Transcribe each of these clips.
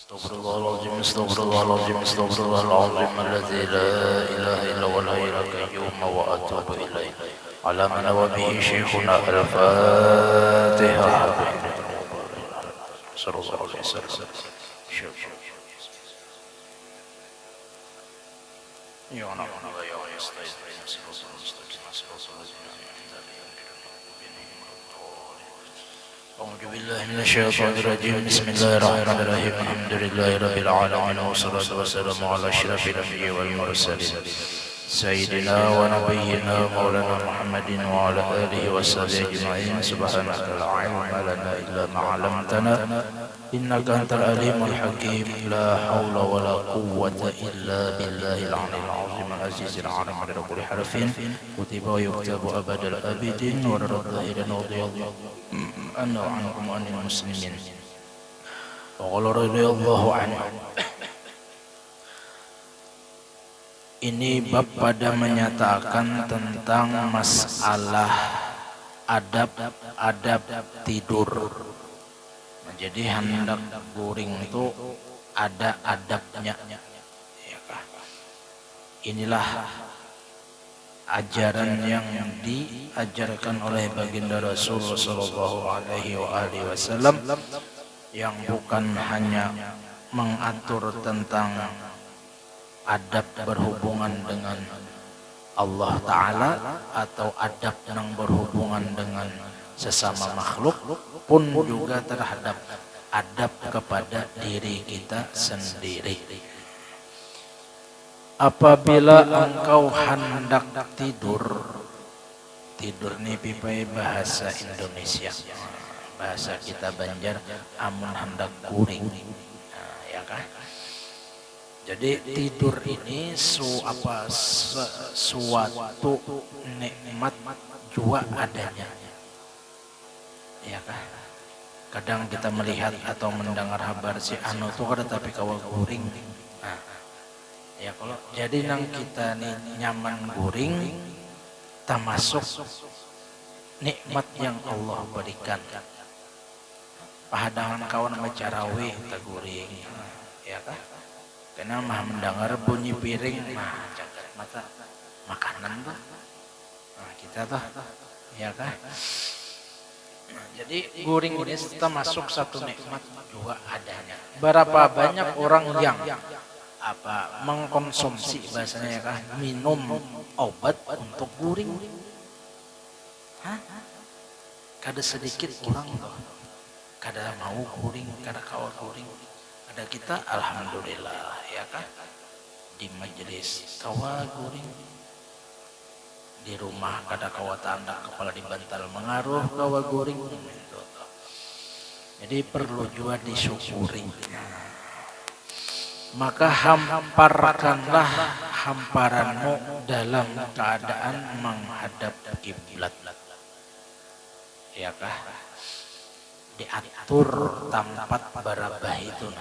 استغفر الله العظيم استغفر الله العظيم استغفر الله العظيم الذي لا إله إلا هو الحي القيوم وأتوب إليه على من وبه شيخنا الفاتحة صلى الله عليه وسلم. يا نعم يا يستعين صراط المستقيم صراط الذين أنعمت عليهم غير المغضوب عليهم ولا الضالين. أعوذ بالله من الشيطان الرجيم بسم الله الرحمن الرحيم الحمد لله رب العالمين والصلاة والسلام على أشرف الأنبياء والمرسلين سيدنا ونبينا مولانا محمد وعلى آله وصحبه أجمعين. سبحانك لا علم لنا إلا ما علمتنا إنك أنت العليم الحكيم. لا حول ولا قوة إلا بالله العلي العظيم العزيز العليم عدد كل حرف كتب ويكتب أبد الآبدين ورد الظاهر رضي الله عنه وعنكم وعن المسلمين وقال رضي الله عنه. Ini bab pada menyatakan tentang masalah adab tidur. Nah, jadi hendak guring itu ada adabnya. Ya kah? Inilah ajaran yang diajarkan oleh baginda Rasul sallallahu alaihi wasallam, yang bukan hanya mengatur tentang adab berhubungan dengan Allah Ta'ala atau adab yang berhubungan dengan sesama makhluk, pun juga terhadap adab kepada diri kita sendiri. Apabila engkau hendak tidur ini pipai bahasa Indonesia, bahasa kita Banjar amun hendak guring, ya kan? Jadi tidur ini suatu nikmat jua adanya, ya kan? Kadang kita melihat atau mendengar kabar si anu tuh ada tapi kawa guring. Nah, ya kalau jadi nang kita nih nyaman guring, termasuk nikmat yang Allah berikan. Pahadangan kawan macarawe tak guring, ya kan? Karena mah mendengar bunyi piring, mah jagat mata makanan tuh. Nah, kita tuh, ya kan? Nah, jadi guring ini termasuk satu nikmat juga adanya. Berapa banyak orang yang mengkonsumsi bahasanya ya kan, minum obat untuk guring. Hah? Kada sedikit orang tuh, kada mau guring, kada kawa guring. Ada kita alhamdulillah, ya kan, di majelis kawa guring, di rumah kada kawa tanda kepala di bantal mengaruh kawa guring. Jadi perlu juga disyukuri. Maka hamparkanlah hamparanmu dalam keadaan menghadap kiblat, ya kah? Diatur tempat barabah itu,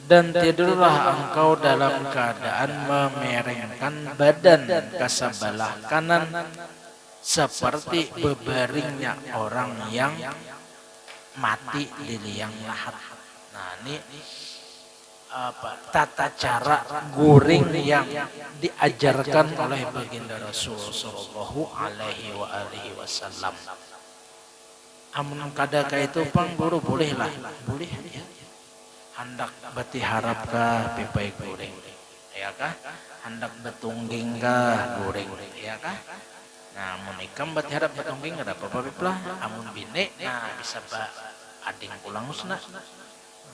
dan tidurlah engkau dalam keadaan memerengkan badan ke sebelah kanan seperti berbaringnya orang yang mati di liang lahat. Nah, ini tata cara guring yang diajarkan oleh baginda Rasul sallallahu alaihi wasallam. Amun kada ka itu pang guru boleh lah, boleh ya. Hendak beti harap ka pipai guring, ya kah? Hendak betungging ka guring, ya kah? Nah, amun ikam beti harap betungging kada apa-apa piplah. Amun bine, nah bisa ading pulang usna.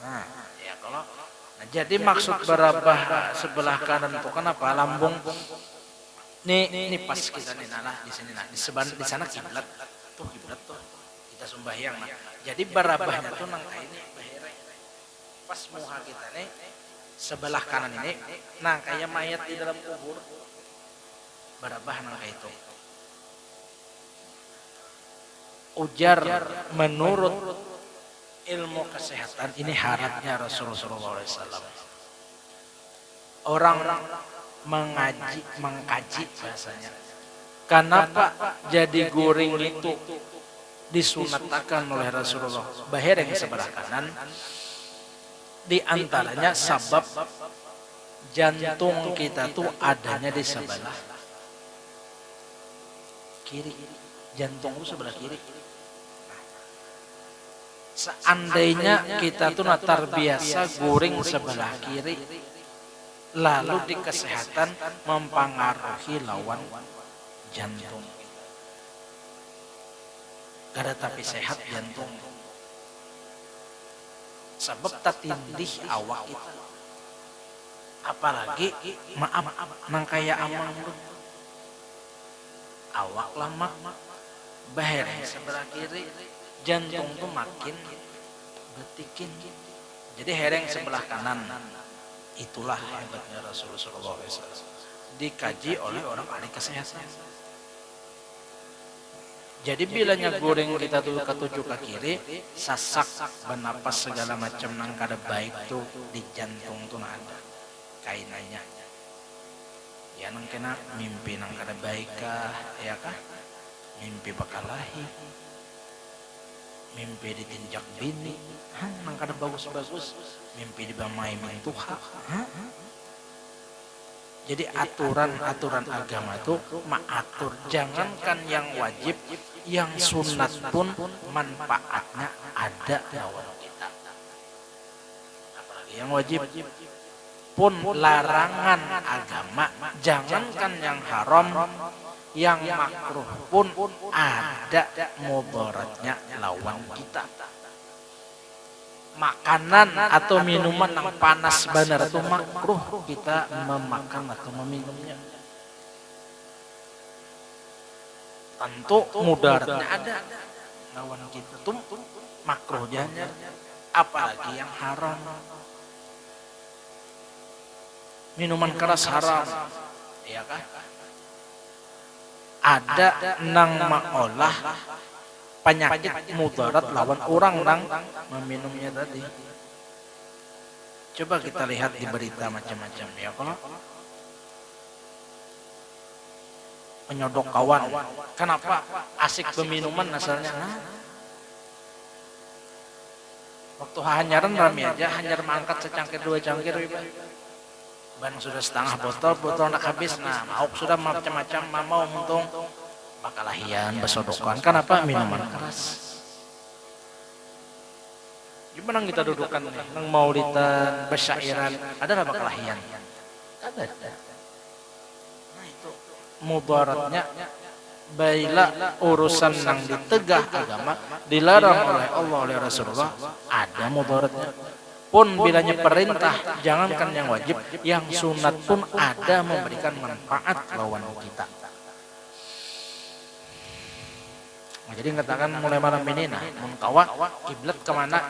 Nah, ya kalau nah, jadi maksud berabah sebelah kanan itu kan apa? Lambung. Nih pas kita nih nah di sini nah di sana kiblat tuh, kiblat tuh. Sembahyang. Nah, jadi barabahnya tuh nang ini pas muha kita nih sebelah kanan ini, nah kayak mayat di dalam kubur, barabah nang kayak itu. Ujar menurut ilmu kesehatan ini haratnya Rasulullah SAW. Orang mengkaji bahasanya. Kenapa jadi guring itu disunatakan oleh Rasulullah? Baher yang sebelah kanan Di antaranya sebab jantung kita tuh adanya di sebelah kiri. Jantung itu sebelah kiri. Seandainya kita tuh terbiasa guring sebelah kiri, lalu di kesehatan mempengaruhi lawan jantung. Kada tapi sehat jantung. Sebab tatindih awak kita. Apalagi maaf nang kaya amang awak lama bahereng sebelah kiri, jantung tuh makin betikin. Jadi hereng sebelah kanan. Itulah hebatnya Rasulullah SAW. Dikaji oleh orang ahli kesehatan. Jadi bilanya goreng kita tuh ketujuh ke kiri, sasak bernapas segala macam nang kada baik tuh di jantung tuh ada kainannya. Ya nang kena mimpi nang kada baik kah, ya kah? Mimpi bakal lahir, mimpi ditinjak bini, nang kada bagus-bagus, mimpi dibamai Tuhan. Jadi aturan-aturan agama itu mengatur, jangankan yang wajib, yang sunat pun manfaatnya ada lawan kita. Apalagi yang wajib pun larangan agama, jangankan yang haram, yang makruh pun ada mudaratnya lawan kita. Makanan atau minuman yang panas benar itu makruh kita memakan atau meminumnya. Tentu mudaratnya ada lawan kita tuh makruh jangan, apalagi yang haram. Minuman keras haram, ya kan? Ada nang maolah penyakit mudarat lawan orang nang meminumnya tadi. Coba kita lihat di berita macam-macam ya, kalau penyodok kawan, kenapa asik peminuman asalnya? Waktu hanyaran rame aja, hanyar mangkat secangkir dua cangkir, ban sudah setengah botol nak habis, nah mau sudah macam-macam, mau untung bakalahian besodokan. Kenapa? Minuman keras. Gimana kita dudukan nih nang maulidan besyairan, ada nggak bakalahian? Ada. Nah itu mudaratnya. Baiklah urusan nang ditegah agama dilarang oleh Allah oleh Rasulullah, ada mudaratnya. Pun bilanya perintah, jangankan yang wajib, yang sunat pun ada memberikan manfaat lawan kita. Jadi katakan mulai malam ini, nah muntawa kiblat kemana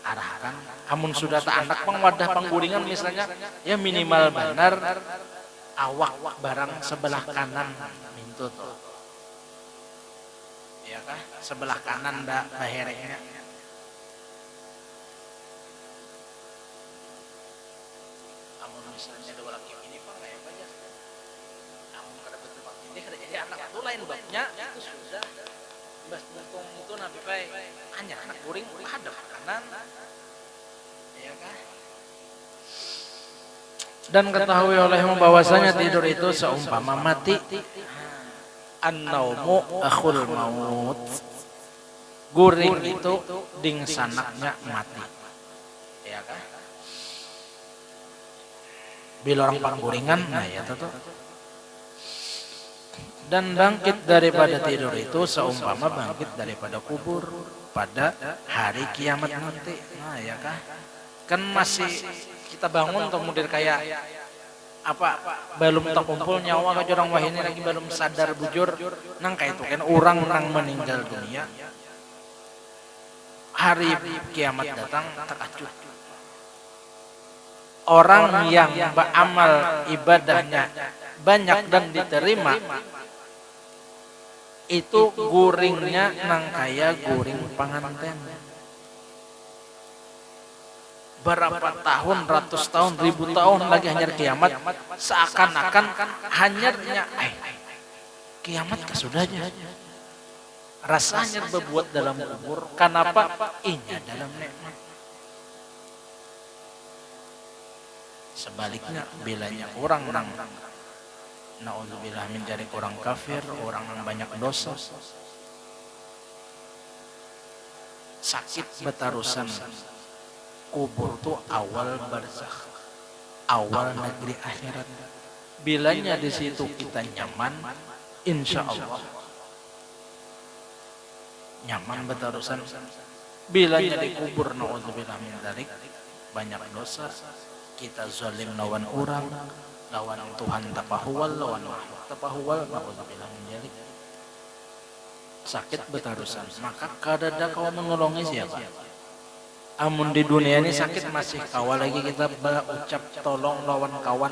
arahkan. Amun sudah tak anak pengwadah penggulingan misalnya, ya minimal benar awak barang sebelah kanan mintut, ya kah? Sebelah kanan dah baherenya. Amun misalnya dua laki ini pak kayak banyak. Amun kada betul pak ini kada jadi anak itu lain babnya itu sudah. Bas buntung itu nabi pai hanya anak guring hadap kanan, ya kan? Dan ketahui olehmu bahwasanya tidur itu seumpama mati. An-naumu akhul maut. Guring itu dingsanaknya mati, ya kan? Bila orang pangguringan, nah ya tuh. Dan bangkit daripada tidur itu seumpama bangkit daripada kubur pada hari kiamat nanti. Nah ya kah? Kan masih kita bangun kemudian kayak apa belum terkumpul nyawa ke orang wahini lagi belum sadar bujur nang kayak itu kan orang nang meninggal dunia hari kiamat datang terkejut. Orang yang beramal ibadahnya banyak dan diterima itu guringnya nang kaya guring panganten. Berapa tahun, ratus tahun, ribu tahun lagi hanyar kiamat, seakan-akan hanyarnya kiamat kesudahnya. Rasanya berbuat dalam kubur, kenapa? Inya dalam nikmat. Sebaliknya bilanya orang nang naudzubillah menjadi orang kafir, orang yang banyak dosa, sakit betarusan. Kubur tuh awal barzakh, awal negeri akhirat. Bilanya di situ kita nyaman, insya Allah nyaman betarusan. Bilanya di kubur naudzubillah min dzalik banyak dosa, kita zalim lawan orang, lawan Tuhan tapahuwal, lawan makhluk tapahuwal, naudzubillah min dzalik. Sakit betarusan, maka kadada kau menolongi siapa? Amun di dunia ini sakit masih kawal lagi kita berucap tolong lawan kawan.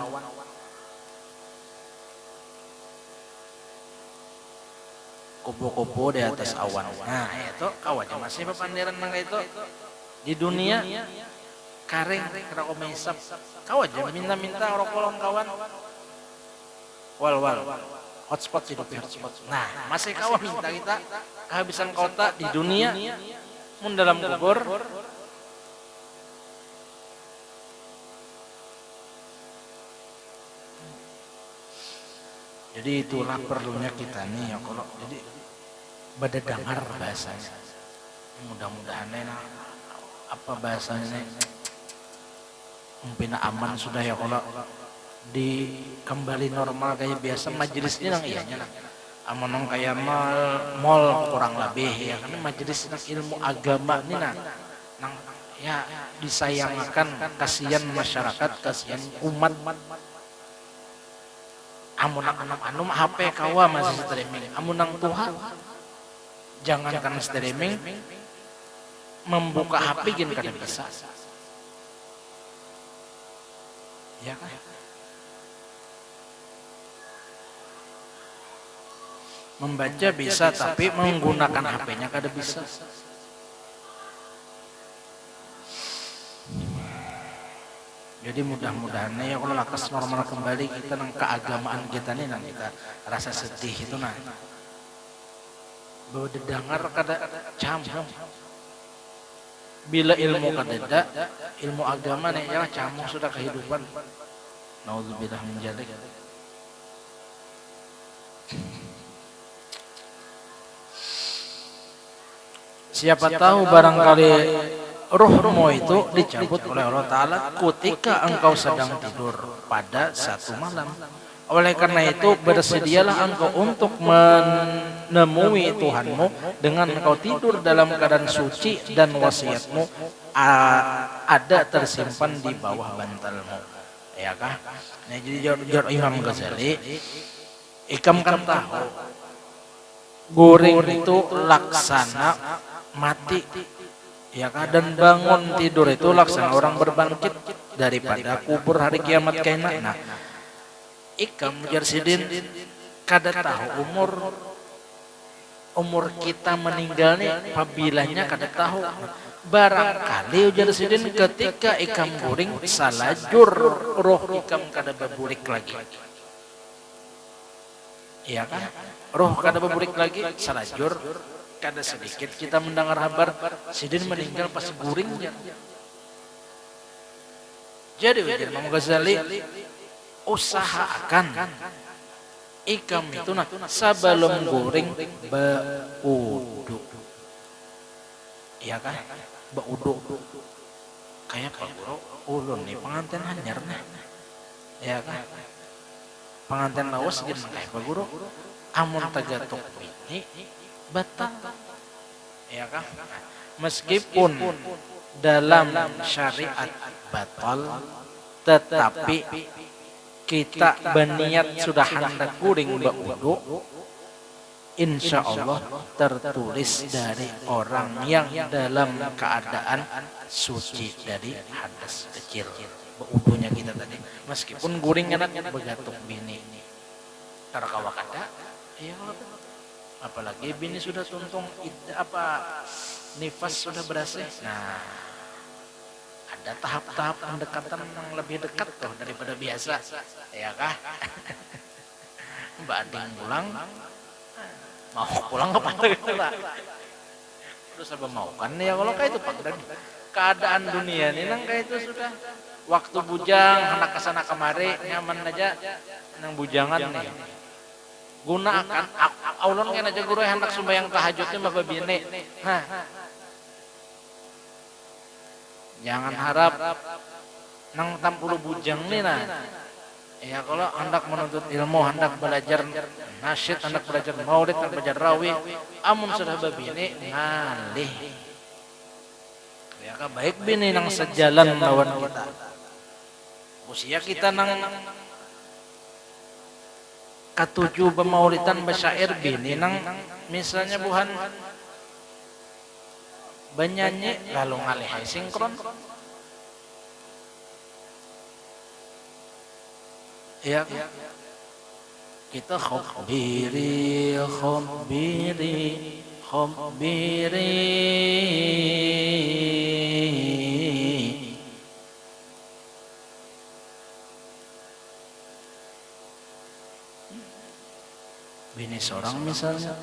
Kupu-kupu di atas awan. Nah itu kawannya masih papandiran nang itu. Di dunia karing kena komisap. Kau aja minta-minta orang kolong kawan. Wal hotspot hidup hotspot. Nah masih kawan minta kita kehabisan kota di dunia. Mun dalam kubur. Jadi itulah perlunya kita nih ya kalau jadi bededangar bahasanya. Mudah-mudahan apa bahasanya mungkin aman sudah ya kalau di kembali normal kayak biasa majelisnya nang iyanya nang aman nang kayak mall kurang lebih ya karena majelis nang ilmu agama nih nang ya disayangkan, kasihan masyarakat, kasihan umat. Amunang anum HP kawa masih streaming. Amunang Tuhan jangankan streaming, membuka HP gin kada bisa. Ya kan? Membaca bisa tapi menggunakan HP-nya kada bisa. Jadi mudah-mudahan ya kalau lakas normal kembali kita nang keagamaan kita nih nang kita rasa sedih itu nah. Bahwa didengar kada campur. Bila ilmu kadeda, ilmu agama nih ya campur sudah kehidupan. Naudzubillah min dzalik. Siapa tahu barangkali ruhmu itu dicabut oleh Allah Ta'ala ketika engkau sedang tidur pada satu malam. Oleh karena itu bersedialah engkau untuk menemui Tuhanmu dengan engkau tidur dalam keadaan suci dan wasiatmu ada tersimpan di bawah bantalmu. Ya kah? Nah, jadi jawab Imam Ghazali, ikam kan tahu goreng itu laksana mati. Ya kan, dan bangun tidur itu laksana orang berbangkit daripada kubur hari kiamat kaina. Nah, ikam Jarsidin kada tahu umur kita meninggal nih pabilanya kada tahu. Barangkali Jarsidin ketika ikam guring salajur roh ikam kada berburik lagi. Iya kan? Roh kada berburik lagi salajur. Kada sedikit kita mendengar kabar Sidin meninggal pas guring. Jadi Imam Ghazali usahakan ikam itu nah sebelum guring beudu. Iya kan? Beudu. Kayak Pak Guru ulun nih pengantin hanyar nah. Iya kan? Pengantin lawas gitu kayak Pak Guru amun tagatok ini batal, ya kan? Meskipun dalam syariat batal, tetapi kita berniat sudah hendak guring baudu, insya Allah tertulis dari orang yang dalam keadaan suci dari hadas kecil. Baudunya kita tadi, meskipun guring enak begatuk bini, terkawa kada, ya. Apalagi bini sudah tuntung nifas sudah berhasil. Nah, ada tahap-tahap pendekatan yang lebih dekat tuh daripada biasa, ya kah? Mbak Ading pulang, mau pulang ke pantai lah. Terus apa mau kan ya kalau kayak itu pantai keadaan dunia ini nang kayak itu sudah waktu bujang hendak kesana kemari nyaman aja nang bujangan nih gunakan aulon kan aja guru hendak sembahyang tahajudnya bapak bini nah jangan harap nang 60 bujang nih nah ya kalau hendak menuntut ilmu hendak belajar nasyid hendak belajar maulid hendak belajar rawi amun sudah babini ngalih ya kan baik bini nang sejalan lawan kita usia kita nang katujuh pemaulidan besyair bini nang misalnya buhan banyanyi lalu ngalih sinkron ya kita khobiri bini seorang misalnya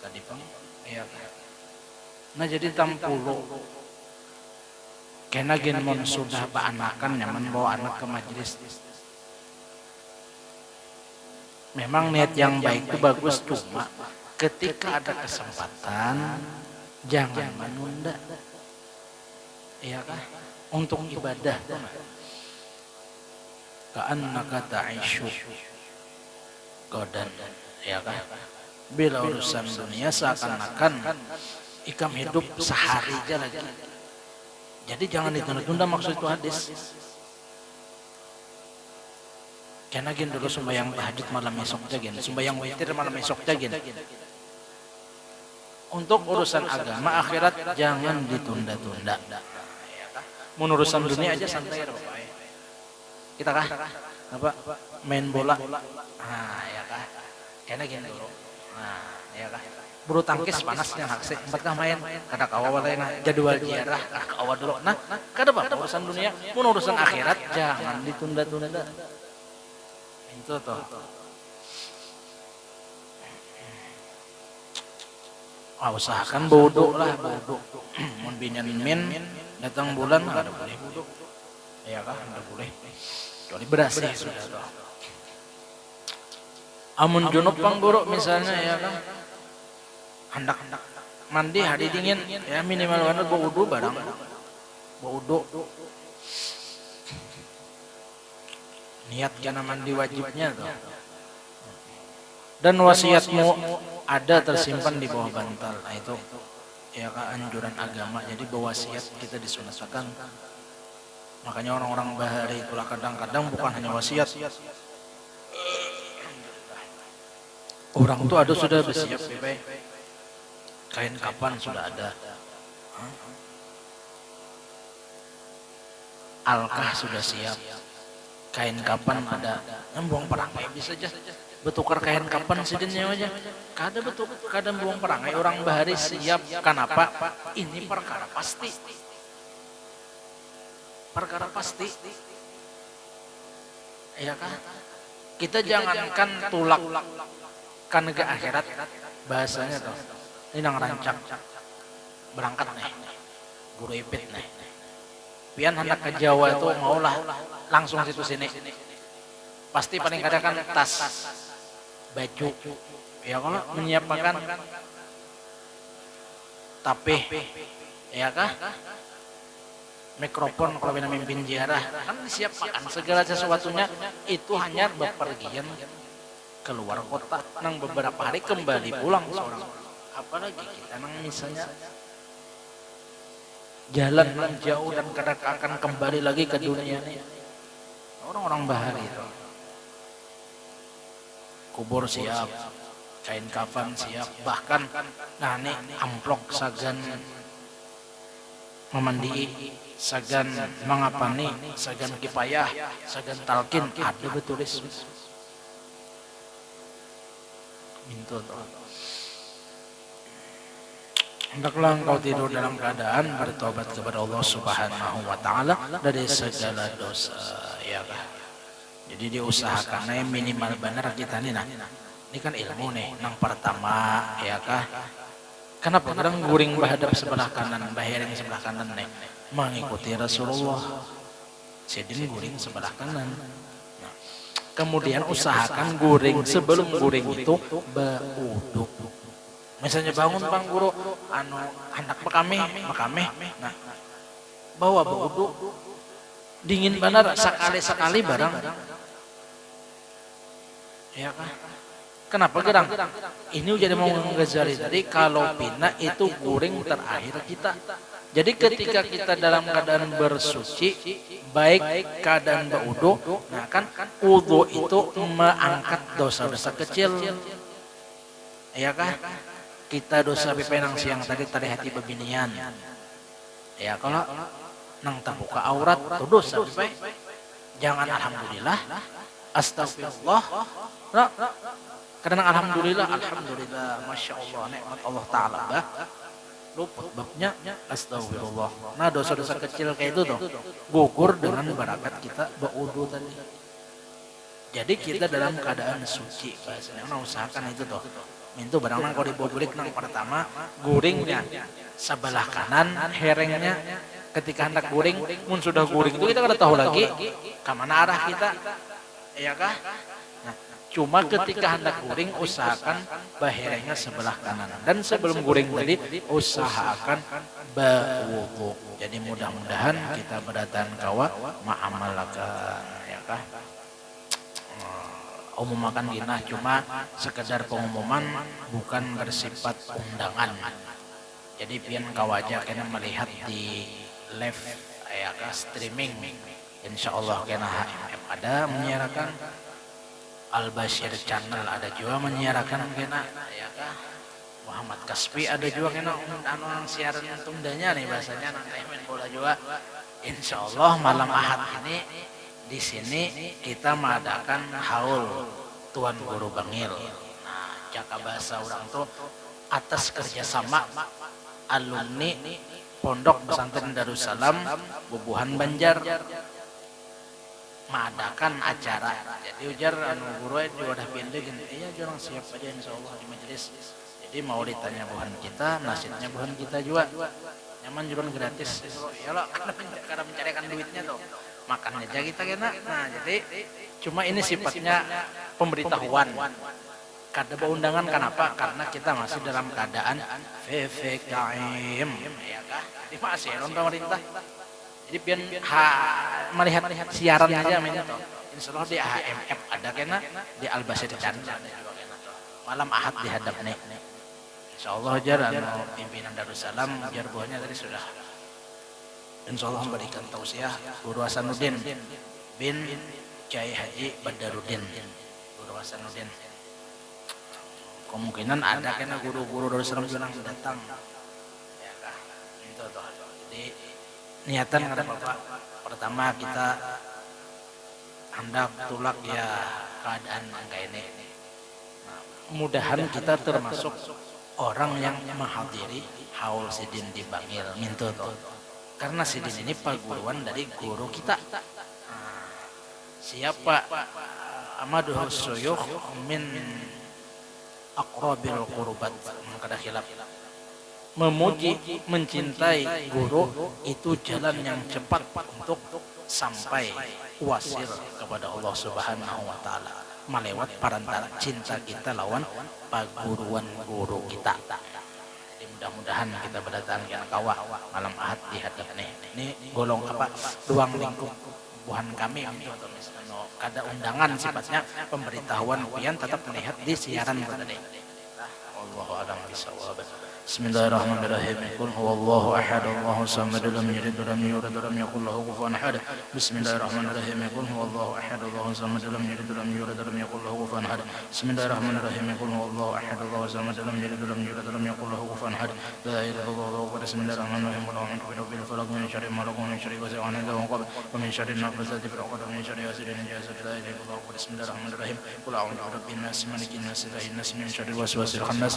tadi pang ya nah jadi 60 kena gen mon sudah baanakan nyaman bawa anak ke majelis memang niat yang baik itu bagus cuma ketika ada kesempatan jangan menunda iya kan untuk ibadah ka'annaka ta'ishu godan ya kan bila urusan dunia seakan-akan ikam hidup sehari aja lagi jadi jangan ditunda-tunda maksud itu hadis karena gini dulu sembahyang tahajud malam esok jagin sembahyang witir malam esok jagin untuk urusan agama akhirat jangan ditunda-tunda mau urusan dunia aja santai ya Bapak kita kah apa main bola nah ya kah karena gini dulu nah ya kah bulu tangkis panasnya haksik empat kah main kada kawa yang jadwal ziarah kawa dulu nah kada apa urusan dunia mau urusan akhirat jangan ditunda-tunda itu toh usahakan bodoh lah bodoh mun binyan min datang bulan kada boleh bodoh ya kah kada boleh kecuali beras sudah toh amun junub pangguru misalnya ya kah hendak mandi hari dingin ya minimal mana bawa wudu barang bawa wudu niat karena mandi wajibnya tuh dan wasiatmu ada tersimpan di bawah bantal nah itu ya kan anjuran agama jadi berwasiat kita disunahkan makanya orang-orang bahari itulah kadang-kadang bukan hanya wasiat orang tuh ada sudah bersiap kain kapan sudah ada alkah sudah siap kain kapan ada buang perangai bisa aja betukar kain kapan sidinnya aja kada betul kada buang perangai orang bahari siap kenapa ini perkara pasti ya kan kita jangankan tulak kan ke akhirat bahasanya tuh ini nang rancak berangkat nih guru ipit nih pian hendak ke Jawa itu maulah langsung situ sini pasti paling kadang kan tas baju ya kalau menyiapkan tapih ya kah mikrofon kalau bina mimpin ziarah kan disiapkan segala sesuatunya itu hanya bepergian keluar kota nang beberapa hari kembali pulang seorang apalagi kita nang misalnya jalan yang jauh dan kadang akan kembali lagi ke dunia ini orang-orang bahari itu kubur siap kain kafan siap bahkan nah ini amplok sagan memandi sagan mangapani sagan kipayah sagan talkin ada betulis minta hendaklah engkau tidur dalam keadaan bertobat kepada Allah Subhanahu wa taala dari segala dosa ya kah. Jadi diusahakan minimal benar kita nih nah. Ini kan ilmu nih nang pertama ya kah Kenapa kadang guring bahadap sebelah kanan, bahereng sebelah kanan nih, mengikuti Rasulullah. Sidin guring sebelah kanan. Nah, kemudian usahakan guring sebelum guring itu beuduk. Misalnya bangun Bang Guru, hendak makameh. Nah, bawa beuduk. Dingin benar sekali-sekali barang. Ya kan? Kenapa gerang? Ini jadi mau Ghazali tadi kalau pina itu guring terakhir kita. Jadi ketika kita dalam keadaan bersuci, baik keadaan berwudu, nah kan wudu itu mengangkat dosa-dosa kecil. Ya kan? Kita dosa pipenang siang tadi hati bebinian. Ya kalau nang terbuka aurat itu dosa pipe. Jangan alhamdulillah, astagfirullah. Nah, kadang alhamdulillah, masya Allah, nikmat Allah Taala bah. Luput babnya astagfirullah. Nah dosa-dosa kecil kayak itu tuh gugur dengan barakat kita berwudu tadi. Jadi kita dalam keadaan suci bahasanya. Nah usahakan itu tuh. Mintu barang nang kalau dibobulik nang pertama guringnya sebelah kanan, herengnya ketika hendak guring, mun sudah guring itu kita kada tahu lagi kemana arah kita, ya kah? Cuma ketika hendak guring usahakan baherengnya sebelah kanan dan sebelum guring tadi usahakan berwudu. Jadi mudah-mudahan kita berdatang kawa ma'amalakan, ya kah? Umumakan ginah cuma sekedar pengumuman bukan bersifat undangan. Jadi pian kawaja kena melihat di live ya kah streaming. Insyaallah kena HMF ada menyiarkan. Al-Bashir Channel ada juga menyiarkan kena ya kah? Muhammad Kaspi ada juga kena siaran tundanya nih bahasanya nanti main bola juga. Insyaallah malam Ahad ini di sini kita mengadakan haul Tuan Guru Bangil. Nah, jaka bahasa orang tuh atas kerjasama alumni Pondok Pesantren Darussalam Bubuhan Banjar mengadakan acara. Jadi ujar guru juga udah pindah gini, iya jorang siap aja insyaallah di majelis. Jadi mau ditanya buhan kita, nasibnya buhan kita juga. Nyaman juran gratis. Ya lo karena mencarikan duitnya tuh. Makan aja kita kena. Nah, jadi cuma ini sifatnya pemberitahuan. Kada undangan kenapa? Karena kita masih dalam keadaan PPKM, ya kah? Jadi masih pemerintah. Jadi biar melihat siaran aja minta. Insyaallah di HMF ada kena, di Al-Bashir Channel ada juga kena. Malam Ahad dihadap nih. Insyaallah jaran pimpinan Darussalam jar buahnya tadi sudah. Insyaallah memberikan tausiah Guru Hasanuddin bin Kiai Haji Badaruddin. Guru Hasanuddin. Kemungkinan ada kena guru-guru Darussalam yang datang. Ya kah? Itu tuh. Jadi niatan kata Bapak pertama kita hendak tulak ya keadaan kayak ini. Nah, mudahan kita termasuk orang yang menghadiri haul Sidin di Bangil mintu tuh. Karena Sidin ini paguruan dari guru kita. Nah, siapa Ahmadul Suyukh min aqrabil qurbat kada khilaf. Memuji, mencintai guru itu jalan yang cepat untuk sampai wasil kepada Allah Subhanahu wa taala melewat perantara cinta kita lawan paguruan guru kita. Jadi mudah-mudahan kita berdatangkan kawa malam Ahad di hadap nih. Ini golong apa? Ruang lingkup buhan kami atau misalnya kada undangan sifatnya pemberitahuan pian tetap melihat di siaran tadi. Allahu a'lam bishawab. Bismillahirrahmanirrahim. Qul huwallahu ahad, Allahu samad, lam yalid walam yulad walam yakul lahu kufuwan ahad. Bismillahirrahmanirrahim. Qul huwallahu ahad, Allahu samad, lam yalid walam yulad walam yakul lahu kufuwan ahad. Bismillahirrahmanirrahim. Qul huwallahu ahad, Allahu samad, lam yalid walam yulad walam yakul lahu kufuwan ahad. La ilaha illallah. Bismillahirrahmanirrahim. Qul a'udzu birabbil falaq min syarri ma khalaq min syarri ghasiqin idza waqab wa min syarri nafasati fil 'uqad wa min syarri hasidin idza hasad. La ilaha illallah. Bismillahirrahmanirrahim. Qul a'udzu birabbin nas, malikin nas, ilahin nas, min syarri waswasil khannas.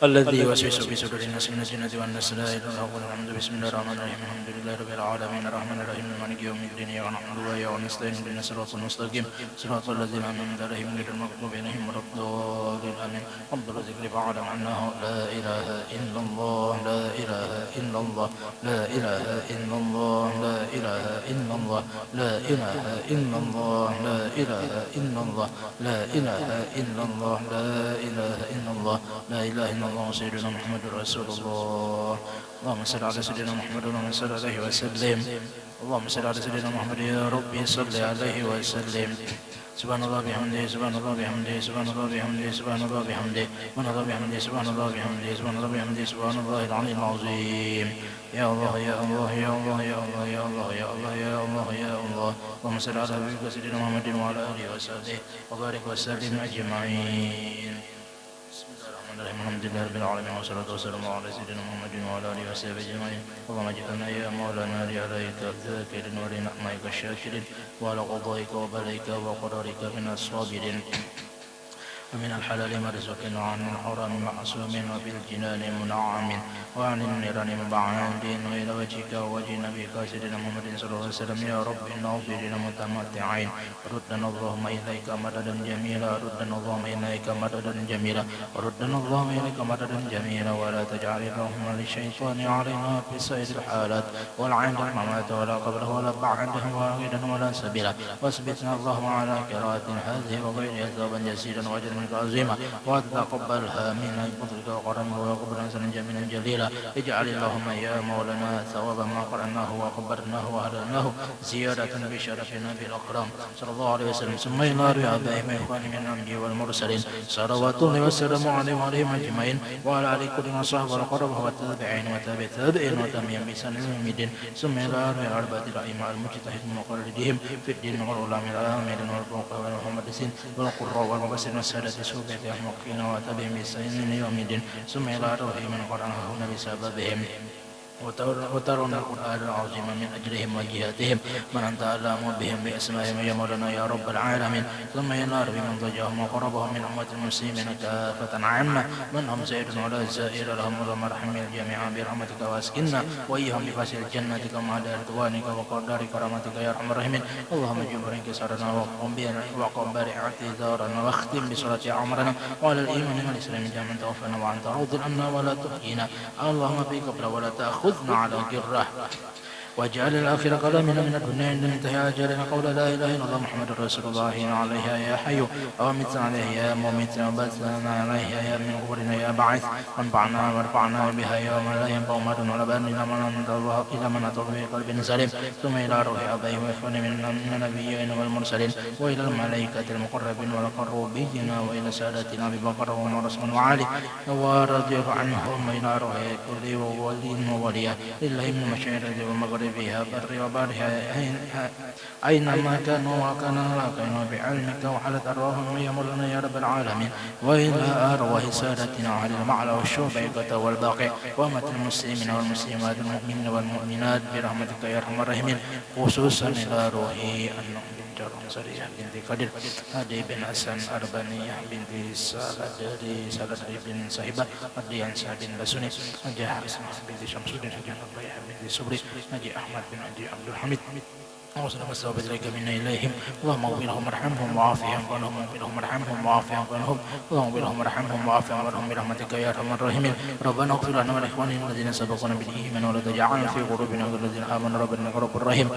الذي يوسوس في صدور الناس من الجنة والناس لا إله إلا هو الحمد بسم الله الرحمن الرحيم الحمد لله رب العالمين الرحمن الرحيم مالك يوم الدين إياك نعبد وإياك نستعين اهدنا الصراط المستقيم صراط الذين أنعمت عليهم غير المغضوب عليهم ولا الضالين آمين أفضل الذكر فاعلم أنه لا إله إلا الله لا إله إلا الله لا إله إلا الله لا إله إلا الله لا إله إلا الله لا إله إلا الله لا إله إلا الله لا إله إلا الله لا إله إلا الله سيدنا محمد رسول الله اللهم صل على سيدنا محمد اللهم صل عليه وسلم اللهم صل على سيدنا محمد يا ربي صل عليه وسلم سبحان الله بحمده سبحان الله بحمده سبحان الله بحمده سبحان الله بحمده سبحان الله بحمده سبحان الله بحمده سبحان الله بحمده سبحان الله العلي العظيم يا الله يا الله يا الله يا الله يا الله يا الله يا الله يا الله اللهم صل على حبيبك سيدنا محمد وعلى آله وصحبه وبارك وسلم أجمعين الحمد لله رب العالمين والصلاة والسلام على سيدنا محمد وعلى آله وصحبه أجمعين اللهم اجعلنا يا مولانا لعليك الذاكرين ولنعمائك الشاكرين وعلى قضائك وبليك وقدرك من الصابرين ومن الحلال مرزقنا وعن الحرام معصوم وبالجنان منعم وعن النيران مبعد وإلى وجهك ووجه نبيك سيدنا محمد صلى الله عليه وسلم يا رب اغفر لنا متمتعين ردنا اللهم إليك مددا جميلا ردنا اللهم إليك مددا جميلا ردنا اللهم إليك مددا جميلا ولا تجعل اللهم للشيطان علينا في سائر الحالات ولا عند الممات ولا قبله ولا بعده واحدا ولا سبيلا واثبتنا اللهم على قراءة هذه وغيرها ثوابا جسيلا وأجرا عظيما وتقبلها منا بفضلك وكرمك وقبلا حسنا جميلا جليلا اجعل اللهم يا مولانا ثواب ما قرأناه وقبرناه وهدرناه زيادة بشرفنا بالأكرام صلى الله عليه وسلم ثم إلى آبائهم وإخوانهم من الأنبياء والمرسلين صلوات الله والسلام عليهم وعليهم أجمعين وعلى آل كل وصحبه والقربة والتابعين وتابع التابعين وتابعين بإحسان إلى يوم الدين ثم إلى أربعة الأئمة المجتهدين ومقلديهم في الدين والعلماء العاملين والفقهاء والمحدثين والقراء والمبشرين والسادة سوبة أحمقين وتابعين بإحسان إلى يوم الدين ثم إلى روح من قرأه بسببهم وترون القرآن العظيم من أجلهم وجهاتهم من أنت أعلم بهم بأسمائهم يا مولانا يا رب العالمين ثم ينار بمن ضجهم وقربهم من أمة المسلمين كافة عامة من هم سيد ولا زائر لهم اللهم ارحم الجميع برحمتك واسكننا وإياهم بفاسر الجنة كما دار رضوانك وقدر كرامتك يا أرحم الراحمين اللهم جبر انكسارنا وقم بارع اعتذارنا واختم بصلاة عمرنا وعلى الإيمان والإسلام جامعا توفنا وأنت راض عنا ولا تحيينا اللهم في قبر ولا تأخذنا على جره واجعل الآخر كلامنا من الدنيا عند انتهاء أجلنا قول لا إله إلا الله محمد رسول الله عليها يا حي ومتنا عليه يا مميت وبثنا عليها يا من قبرنا يا بعث وانفعنا وارفعنا بها يوم لا ينفع مال ولا بنون إلا من أتى الله إلا من أتى الله بقلب سليم ثم إلى روح آبائه وإخوانه من النبيين والمرسلين وإلى الملائكة المقربين والقربين وإلى سادتنا أبي بكر وعمر وعثمان وعلي ورضي عنهم إلى روح كل ولي ووليا لله من المشاهد والمغرب بها بر وبرها أينما كانوا وكانوا لا كانوا بعلمك وحلت أرواحهم يمرنا يا رب العالمين وإلى أرواح سادتنا أهل المعلى والشوبيقة والباقي وأمة المسلمين والمسلمات المؤمنين والمؤمنات برحمتك يا أرحم الراحمين خصوصا إلى روح Jarang Sariyah binti Qadir Hadi bin Hasan Arbaniyah binti Saladri bin Sahibah Adiyan Sa'ad bin Basuni Haji Harismah binti Syamsuddin Haji Rabbayah binti Subri Haji Ahmad bin Haji Abdul Hamid وصل مسوا بذلك منا إليهم اللهم اغفر لهم وارحمهم وعافهم عنهم واغفر لهم وارحمهم وعافهم عنهم اللهم اغفر لهم وارحمهم وعافهم عنهم برحمتك يا أرحم الراحمين ربنا اغفر لنا ولإخواننا الذين سبقونا بالإيمان ولا تجعلنا في قلوبنا الذين آمنوا ربنا غفور رحيم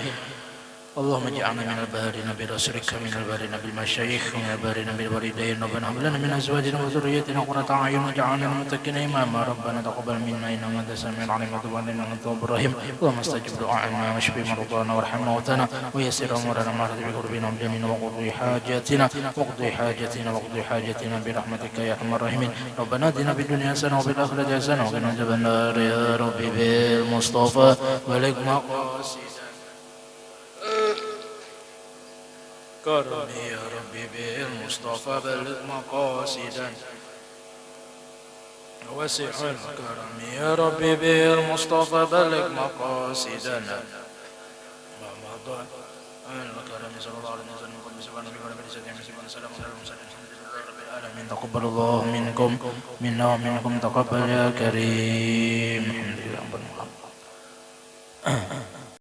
اللهم اجعلنا من البارين برسولك من البارين بالمشايخ من البارين بالوالدين ربنا هب لنا من ازواجنا وذريتنا قرة اعين واجعلنا للمتقين اماما ربنا تقبل منا انك انت السميع العليم وتب علينا انك التواب الرحيم اللهم استجب دعاءنا واشف مرضانا وارحم موتانا ويسر امورنا ما رضي بقربنا وبجميعنا وقضي حاجاتنا وقضي حاجاتنا برحمتك يا ارحم الراحمين ربنا اتنا في الدنيا حسنه وفي الاخره حسنه وقنا عذاب النار يا رب بالمصطفى بلغ مقاصد كرمي يا ربي بالمصطفى بلغ مقاصدا وسع الكرم يا ربي بالمصطفى بلغ مقاصدنا رمضان الكرم صلى الله عليه وسلم قد سبحانه وتعالى بلسانه سبحانه وسلام على المرسلين Alamin taqabbalallahu minkum minna wa minkum taqabbal ya karim. Alhamdulillah.